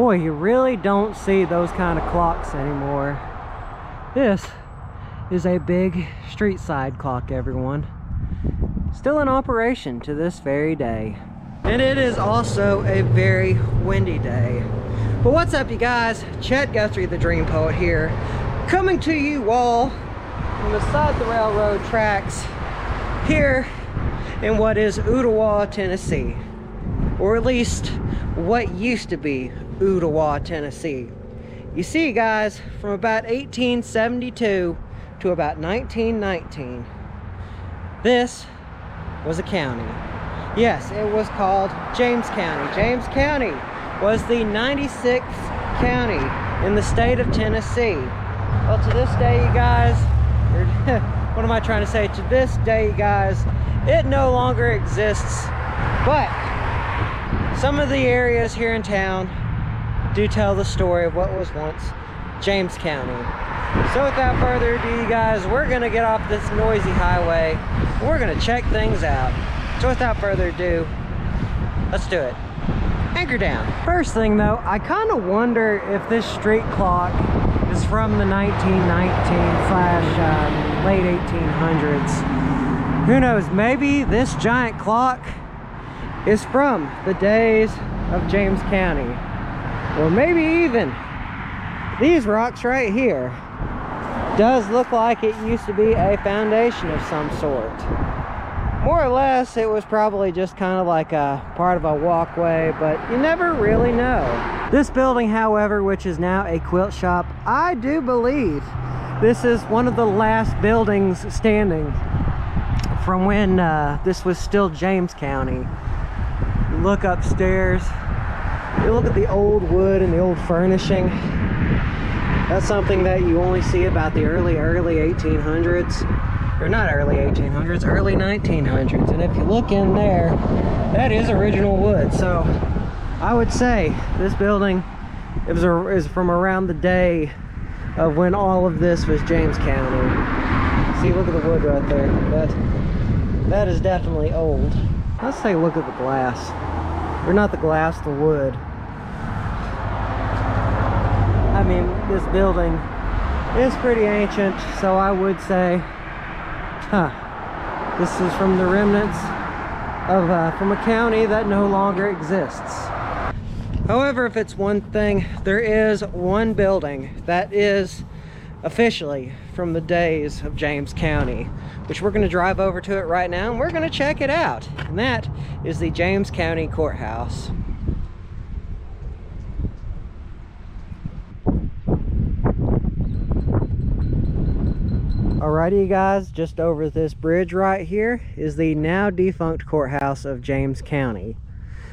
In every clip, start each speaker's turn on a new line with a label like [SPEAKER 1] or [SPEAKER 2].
[SPEAKER 1] Boy, you really don't see those kind of clocks anymore. This is a big street side clock, everyone. Still in operation to this very day. And it is also a very windy day. But what's up, you guys? Chet-Guthrie, the Dream Poet here, coming to you all from beside the railroad tracks here in what is Ottawa, Tennessee. Or at least what used to be Ottawa, Tennessee. You see, guys, from about 1872 to about 1919, this was a county. Yes, it was called James County. James County was the 96th county in the state of Tennessee. Well, to this day, you guys, what am I trying to say? To this day, you guys, it no longer exists, but some of the areas here in town do tell the story of what was once James County. So without further ado, you guys, we're gonna get off this noisy highway and we're gonna check things out. So without further ado, let's do it. Anchor down. First thing though, I kind of wonder if this street clock is from the 1919 / late 1800s. Who knows, maybe this giant clock is from the days of James County. Or maybe even these rocks right here does look like it used to be a foundation of some sort. More or less, it was probably just kind of like a part of a walkway, but you never really know. This building, however, which is now a quilt shop, I do believe this is one of the last buildings standing from when this was still James County. You look upstairs, you look at the old wood and the old furnishing. That's something that you only see about the early 1800s. Or not early 1800s, early 1900s. And if you look in there, that is original wood. So I would say this building is from around the day of when all of this was James County. See, look at the wood right there. That is definitely old. Let's take a look at the glass. Or not the glass, the wood. I mean, this building is pretty ancient, so I would say, this is from the remnants of from a county that no longer exists. However, if it's one thing, there is one building that is officially from the days of James County, which we're going to drive over to it right now and we're going to check it out. And that is the James County Courthouse. Alrighty, you guys, just over this bridge right here is the now defunct courthouse of James County.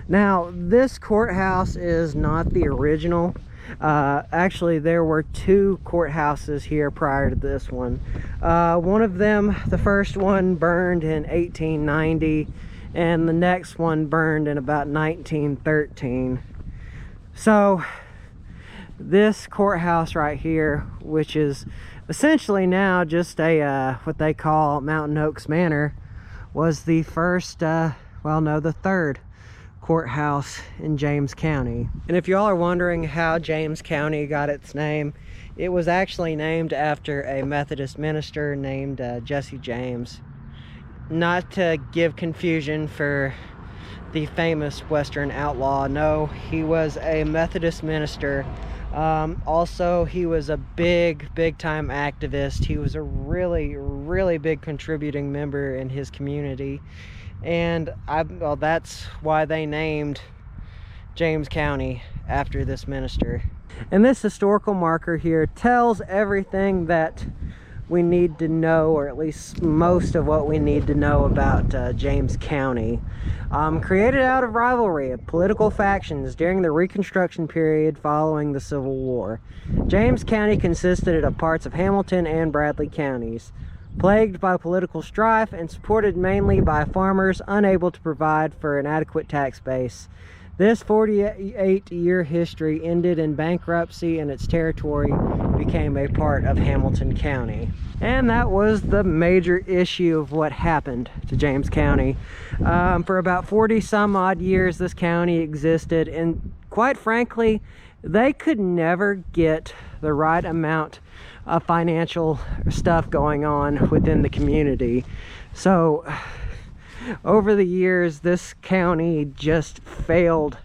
[SPEAKER 1] Now, this courthouse is not the original. Actually, there were two courthouses here prior to this one. One of them, the first one, burned in 1890, and the next one burned in about 1913. So, this courthouse right here, which is essentially now just a what they call Mountain Oaks Manor, was the first, well, no, the third courthouse in James County. And if y'all are wondering how James County got its name, it was actually named after a Methodist minister named Jesse James. Not to give confusion for the famous Western outlaw, no, he was a Methodist minister. Also, he was a big time activist. He was a really big contributing member in his community, and well, that's why they named James County after this minister. And this historical marker here tells everything that we need to know, or at least most of what we need to know about James County. Created out of rivalry of political factions during the Reconstruction period following the Civil War. James County consisted of parts of Hamilton and Bradley counties, plagued by political strife and supported mainly by farmers unable to provide for an adequate tax base. This 48-year history ended in bankruptcy and its territory became a part of Hamilton County. And that was the major issue of what happened to James County. For about 40 some odd years, this county existed in quite frankly, they could never get the right amount of financial stuff going on within the community. So over the years, this county just failed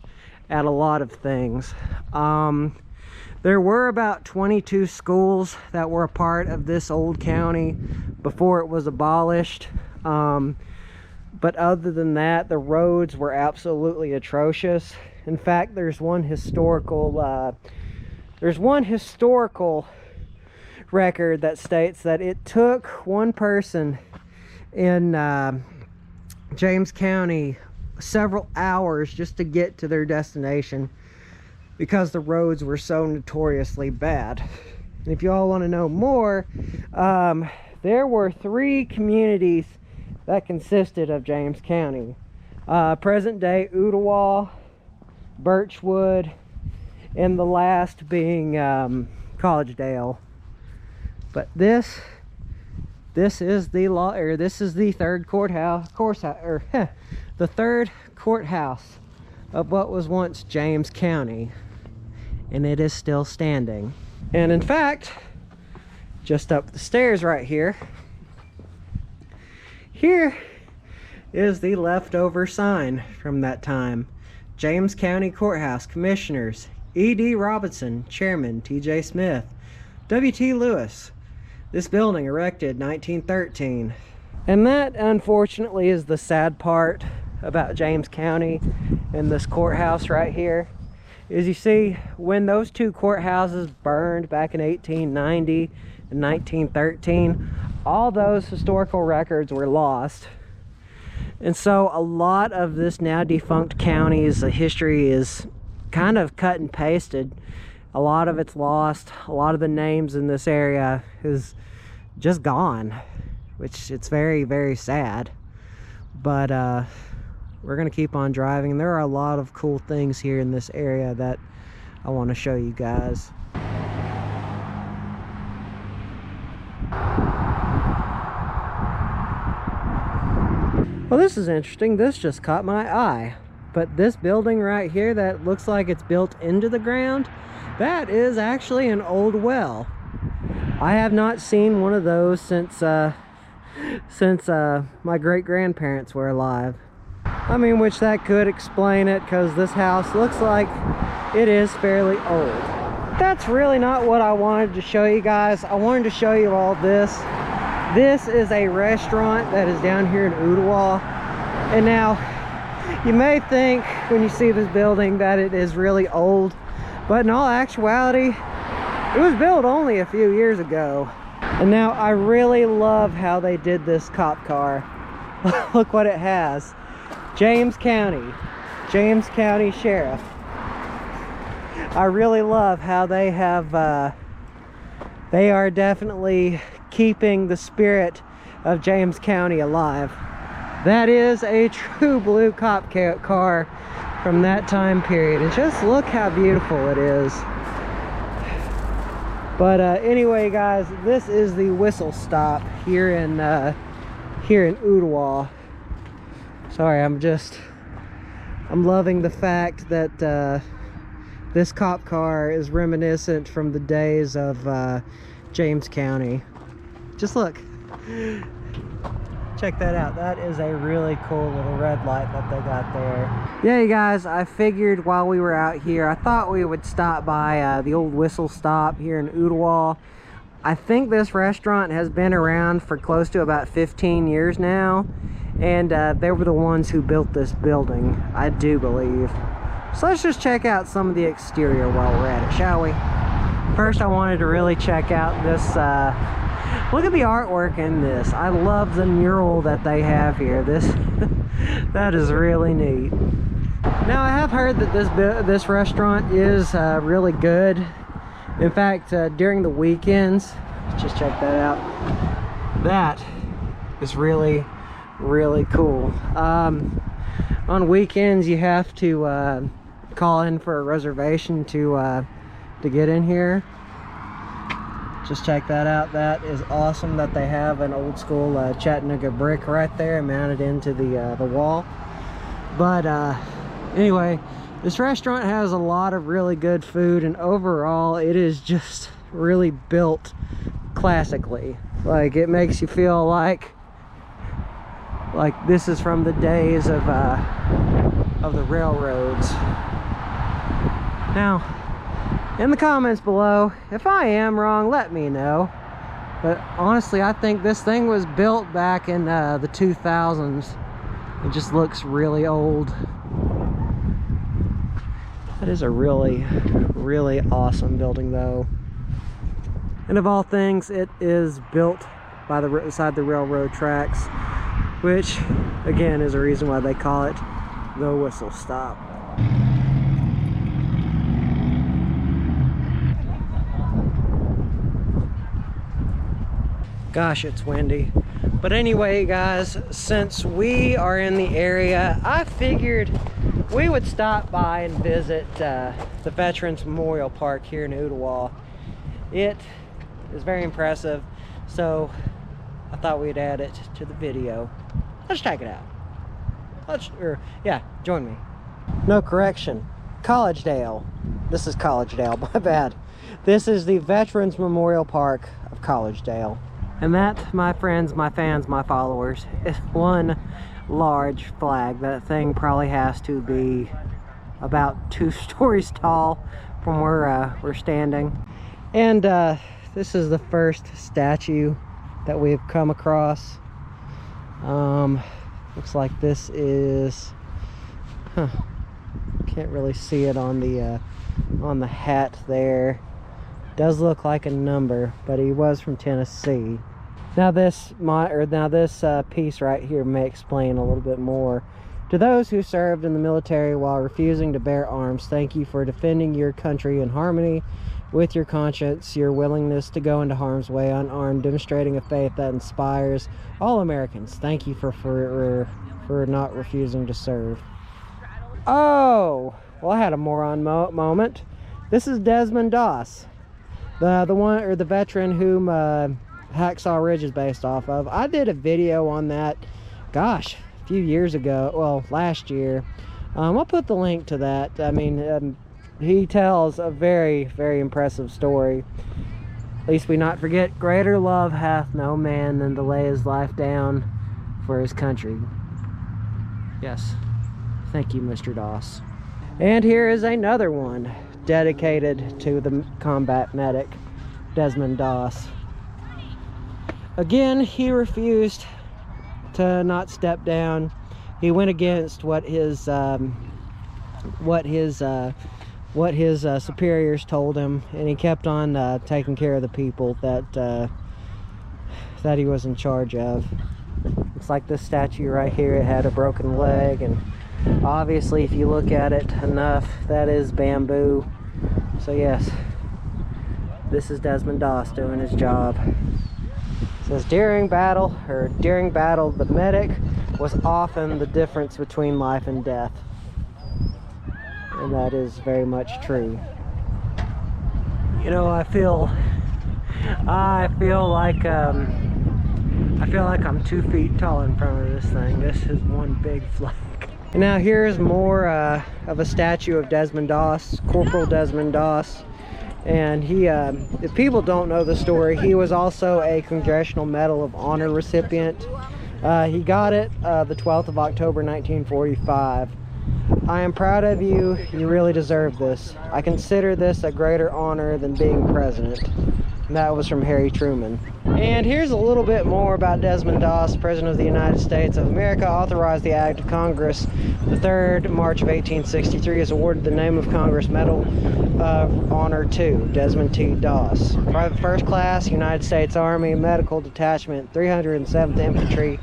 [SPEAKER 1] at a lot of things. There were about 22 schools that were a part of this old county before it was abolished. But other than that, the roads were absolutely atrocious. In fact, there's one historical record that states that it took one person in James County several hours just to get to their destination because the roads were so notoriously bad. And if you all want to know more, there were 3 communities that consisted of James County. Present day Ooltewah, Birchwood, and the last being Collegedale. But this is the third courthouse, the third courthouse of what was once James County, and it is still standing. And in fact, just up the stairs right here is the leftover sign from that time. James County Courthouse Commissioners E.D. Robinson, Chairman T.J. Smith, W.T. Lewis. This building erected 1913. And that, unfortunately, is the sad part about James County and this courthouse right here. Is you see, when those 2 courthouses burned back in 1890 and 1913, all those historical records were lost. And so a lot of this now defunct county's history is kind of cut and pasted. A lot of it's lost. A lot of the names in this area is just gone, which it's very, very sad. But we're gonna keep on driving, and there are a lot of cool things here in this area that I want to show you guys. Well, this is interesting. This just caught my eye. But this building right here that looks like it's built into the ground, that is actually an old well. I have not seen one of those since my great-grandparents were alive. I mean, which that could explain it, because this house looks like it is fairly old. That's really not what I wanted to show you guys. I wanted to show you all this. This is a restaurant that is down here in Ooltewah. And now, you may think when you see this building that it is really old, but in all actuality, it was built only a few years ago. And now I really love how they did this cop car. Look what it has. James County Sheriff. I really love how they have, they are definitely keeping the spirit of James County alive. That is a true blue cop car from that time period. And just look how beautiful it is. But anyway, guys, this is the Whistlestop here in Ooltewah. Sorry, I'm loving the fact that this cop car is reminiscent from the days of James County. Just look. Check that out. That is a really cool little red light that they got there. Yeah, you guys, I figured while we were out here, I thought we would stop by the old Whistlestop here in Ooltewah. I think this restaurant has been around for close to about 15 years now, and they were the ones who built this building, I do believe. So let's just check out some of the exterior while we're at it, shall we? First, I wanted to really check out this, look at the artwork in this. I love the mural that they have here. That is really neat. Now, I have heard that this restaurant is really good. In fact, during the weekends, just check that out. That is really, really cool. On weekends, you have to call in for a reservation to get in here. Just check that out. That is awesome that they have an old school Chattanooga brick right there mounted into the wall. But anyway, This restaurant has a lot of really good food, and overall it is just really built classically. Like, it makes you feel like this is from the days of the railroads. Now, in the comments below, if I am wrong, let me know. But honestly, I think this thing was built back in the 2000s. It just looks really old. That is a really, really awesome building though. And of all things, it is built by beside the railroad tracks, which again is a reason why they call it the Whistlestop. Gosh, it's windy. But anyway, guys, since we are in the area, I figured we would stop by and visit the Veterans Memorial Park here in Ooltewah. It is very impressive, so I thought we'd add it to the video. Let's check it out. Yeah, join me. No, correction, Collegedale. This is Collegedale, my bad. This is the Veterans Memorial Park of Collegedale. And that, my friends, my fans, my followers, is one large flag. That thing probably has to be about 2 stories tall from where we're standing. And this is the first statue that we've come across. Looks like this is, can't really see it on the hat there. Does look like a number, but he was from Tennessee. Now this piece right here may explain a little bit more. To those who served in the military while refusing to bear arms, thank you for defending your country in harmony with your conscience, your willingness to go into harm's way unarmed, demonstrating a faith that inspires all Americans. Thank you for not refusing to serve. Oh, well, I had a moron moment. This is Desmond Doss, the veteran whom Hacksaw Ridge is based off of. I did a video on that, gosh, a few years ago, well, last year. I'll put the link to that. I mean, he tells a very, very impressive story. Least we not forget, greater love hath no man than to lay his life down for his country. Yes, thank you, Mr. Doss. And here is another one dedicated to the combat medic, Desmond Doss. Again, he refused to not step down. He went against what his superiors told him, and he kept on taking care of the people that he was in charge of. It's like this statue right here. It had a broken leg, and obviously if you look at it enough, that is bamboo. So yes, this is Desmond Doss doing his job. It says during battle, the medic was often the difference between life and death. And that is very much true. You know, I feel like I'm 2 feet tall in front of this thing. This is one big flag. And now here's more of a statue of Desmond Doss, Corporal Desmond Doss. And he, if people don't know the story, he was also a Congressional Medal of Honor recipient. He got it the 12th of October 1945. I am proud of you. You really deserve this. I consider this a greater honor than being president. And that was from Harry Truman. And here's a little bit more about Desmond Doss, President of the United States of America. Authorized the Act of Congress the 3rd March of 1863. Is awarded the Name of Congress Medal of Honor to Desmond T. Doss. Private First Class, United States Army Medical Detachment, 307th Infantry,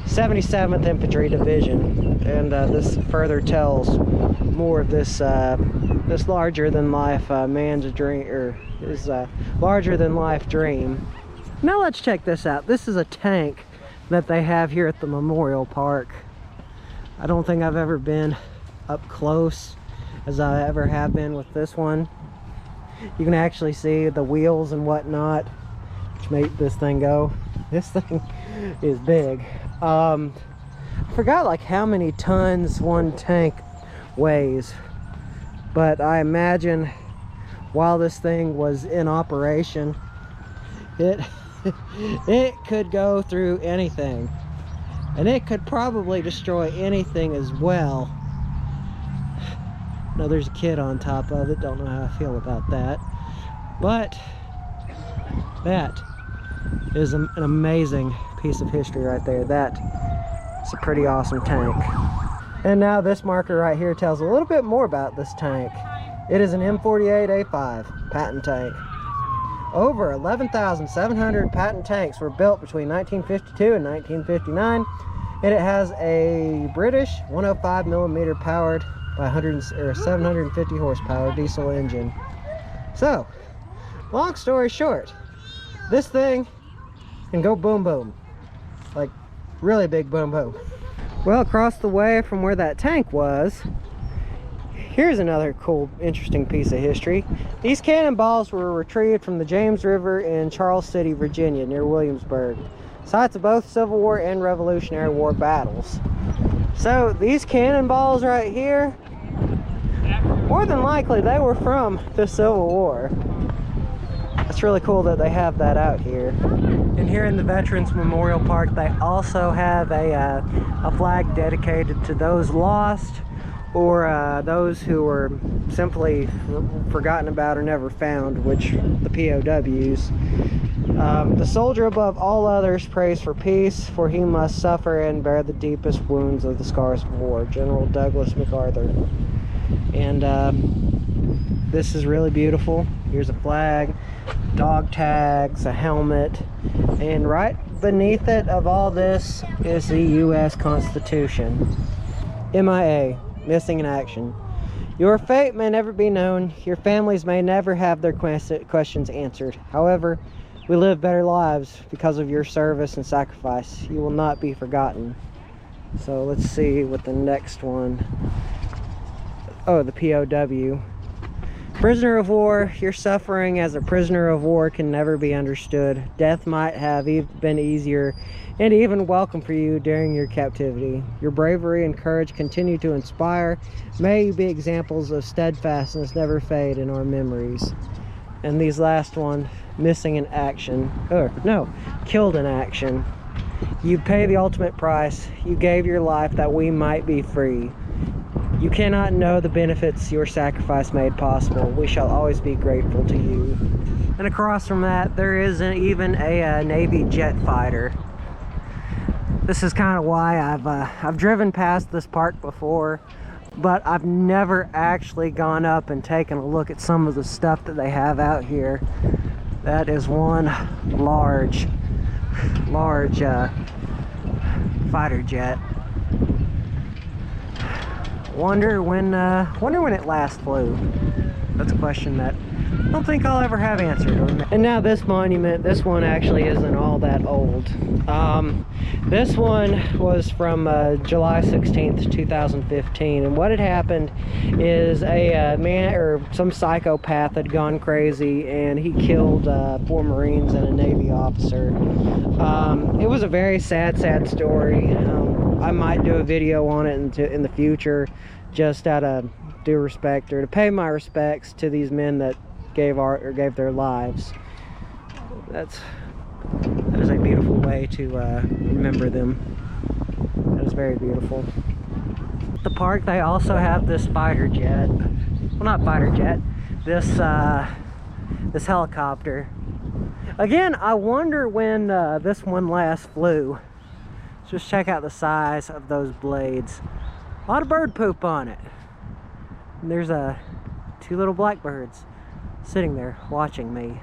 [SPEAKER 1] 77th Infantry Division. And this further tells more of this this larger-than-life man's dream, or his larger-than-life dream. Now let's check this out. This is a tank that they have here at the Memorial Park. I don't think I've ever been up close as I ever have been with this one. You can actually see the wheels and whatnot, which make this thing go. This thing is big. I forgot like how many tons one tank weighs. but I imagine while this thing was in operation, it could go through anything, and it could probably destroy anything as well. Now there's a kid on top of it, don't know how I feel about that, but that is an amazing piece of history right there. That's a pretty awesome tank. And now this marker right here tells a little bit more about this tank. It is an M48A5 patent tank. Over 11,700 patent tanks were built between 1952 and 1959, and it has a British 105mm powered by 750 horsepower diesel engine. So, long story short, this thing can go boom boom, like really big boom boom. Well, across the way from where that tank was, here's another cool, interesting piece of history. These cannonballs were retrieved from the James River in Charles City, Virginia, near Williamsburg, sites of both Civil War and Revolutionary War battles. So these cannonballs right here, more than likely they were from the Civil War. It's really cool that they have that out here. And here in the Veterans Memorial Park, they also have a flag dedicated to those lost, or those who were simply forgotten about or never found, which the POWs. The soldier above all others prays for peace, for he must suffer and bear the deepest wounds of the scars of war. General Douglas MacArthur. And this is really beautiful. Here's a flag, dog tags, a helmet, and right beneath it of all this is the U.S. Constitution. MIA. Missing in action. Your fate may never be known. Your families may never have their questions answered. However, we live better lives because of your service and sacrifice. You will not be forgotten. So let's see what the next one. Oh, the POW. Prisoner of war, your suffering as a prisoner of war can never be understood. Death might have been easier and even welcome for you during your captivity. Your bravery and courage continue to inspire. May you be examples of steadfastness never fade in our memories. And these last one, missing in action, or no, killed in action. You pay the ultimate price. You gave your life that we might be free. You cannot know the benefits your sacrifice made possible. We shall always be grateful to you. And across from that, there is even a Navy jet fighter. This is kind of why I've driven past this park before, but I've never actually gone up and taken a look at some of the stuff that they have out here. That is one large fighter jet. Wonder when it last flew. That's a question that I don't think I'll ever have answered. And now this monument, this one actually isn't all that old. This one was from July 16th, 2015, and what had happened is a man, or some psychopath, had gone crazy and he killed 4 Marines and a Navy officer. It was a very sad story. I might do a video on it in the future, just out of due respect, or to pay my respects to these men that gave their lives. That is a beautiful way to remember them. That is very beautiful. At the park, they also have this fighter jet. Well, not fighter jet. This helicopter. Again, I wonder when this one last flew. Just check out the size of those blades. A lot of bird poop on it. And there's 2 little blackbirds sitting there watching me.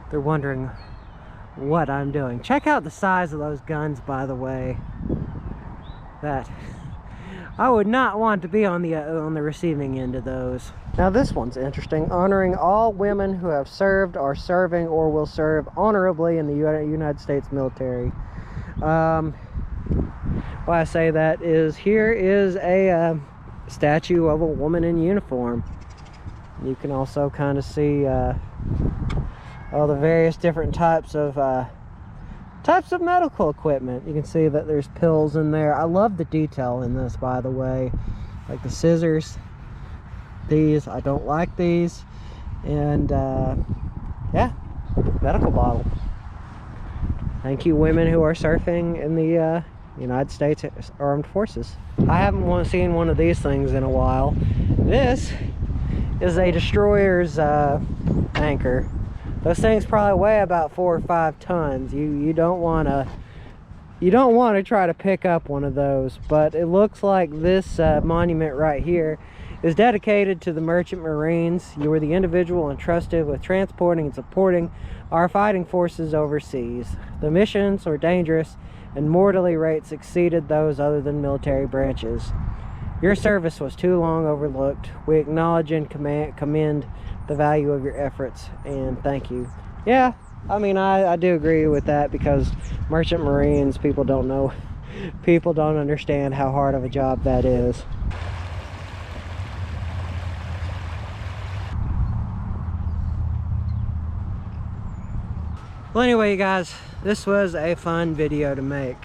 [SPEAKER 1] They're wondering what I'm doing. Check out the size of those guns, by the way. That I would not want to be on the receiving end of those. Now this one's interesting. Honoring all women who have served, are serving, or will serve honorably in the United States military. Why I say that is, here is a statue of a woman in uniform. You can also kind of see all the various different types of medical equipment. You can see that there's pills in there. I love the detail in this, by the way, like the scissors. these. I don't like these. And yeah, medical bottle. Thank you, women who are surfing in the United States Armed Forces. I haven't seen one of these things in a while. This is a destroyer's anchor. Those things probably weigh about 4 or 5 tons. You don't want to try to pick up one of those. But it looks like this monument right here is dedicated to the merchant marines. You were the individual entrusted with transporting and supporting our fighting forces overseas. The missions were dangerous and mortality rates exceeded those other than military branches. Your service was too long overlooked. We acknowledge and commend the value of your efforts, and thank you. Yeah, I mean, I do agree with that, because merchant marines, people don't know, people don't understand how hard of a job that is. Well, anyway, you guys, this was a fun video to make,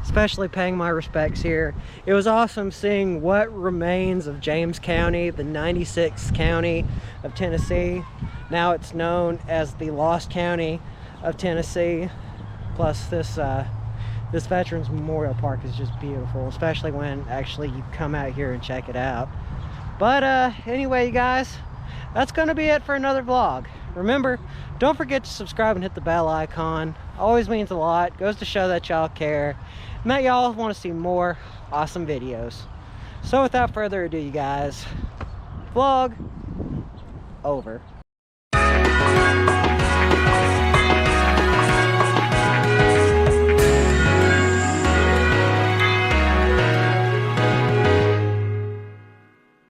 [SPEAKER 1] especially paying my respects here. It was awesome seeing what remains of James County, the 96th county of Tennessee. Now it's known as the Lost County of Tennessee. Plus this Veterans Memorial Park is just beautiful, especially when actually you come out here and check it out. But anyway, you guys, that's gonna be it for another vlog. Remember, don't forget to subscribe and hit the bell icon. Always means a lot. Goes to show that y'all care and that y'all want to see more awesome videos. So without further ado, you guys, vlog over.